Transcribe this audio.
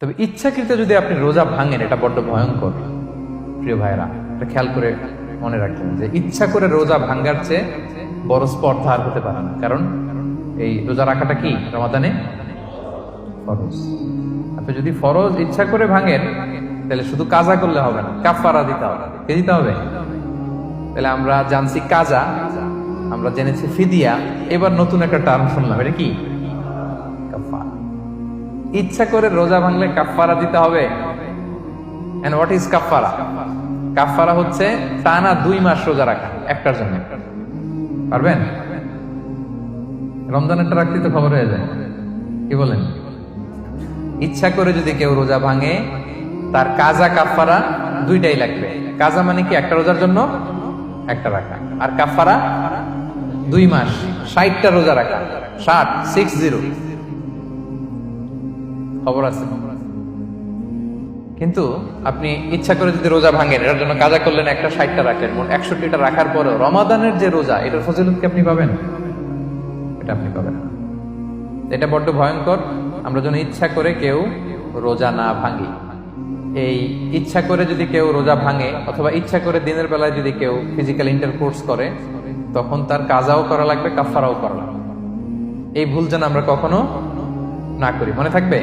তবে ইচ্ছাকৃত যদি আপনি রোজা ভাঙেন, এটা বড্ড ভয়ঙ্কর। প্রিয় ভাইরা, এটা খেয়াল করে মনে রাখবেন যে ইচ্ছা করে রোজা ভাঙ্গার চেয়ে বড় স্পর্ধা আর হতে পারে না। কারণ এই রোজা রাখাটা কি রমাদানে ফরজ। আপনি যদি ফরজ ইচ্ছা করে ভাঙেন, তাহলে শুধু কাজা করলে হবে না, কাফারা দিতে হবে। কে দিতে হবে? তাহলে আমরা জানছি কাজা, আমরা জেনেছি ফিদিয়া, এবার নতুন একটা টার্ম শুনলাম, এটা কি? কাফারা। ইচ্ছা করে রোজা ভাঙলে কাফারা দিতে হবে। এন্ড হোয়াট ইজ কাফারা? কাফারা হচ্ছে টানা 2 মাস রোজা রাখা একটার জন্য। পারবেন? রমজানেরটা রাখতে তো খবর হয়ে যায়, কি বলেন? ইচ্ছা করে যদি কেউ রোজা ভাঙে, তার কাজা কাফারা দুইটাই লাগবে। কাজা মানে কি? একটা রোজার জন্য একটা রাখা, আর কাফারা 2 মাস 60টা রোজা রাখা। 60 খবর আছে। কিন্তু আপনি ইচ্ছা করে যদি রোজা ভাঙেন, এটার জন্য কাজা করলেন, একটা 60টা রাখলেন, মোট 61টা রাখার পরেও রমাদানের যে রোজা, এটার ফজিলত কি আপনি পাবেন? এটা আপনি পাবেন না। এটা বড্ড ভয়ঙ্কর। আমরা যেন ইচ্ছা করে কেউ রোজা না ভাঙি। এই ইচ্ছা করে যদি কেউ রোজা ভাঙে, অথবা ইচ্ছা করে দিনের বেলায় যদি কেউ ফিজিক্যাল ইন্টারকোর্স করে, তখন তার কাজাও করা লাগবে, কাফারাও করা লাগবে। এই ভুল যেন আমরা কখনো না করি, মনে থাকবে।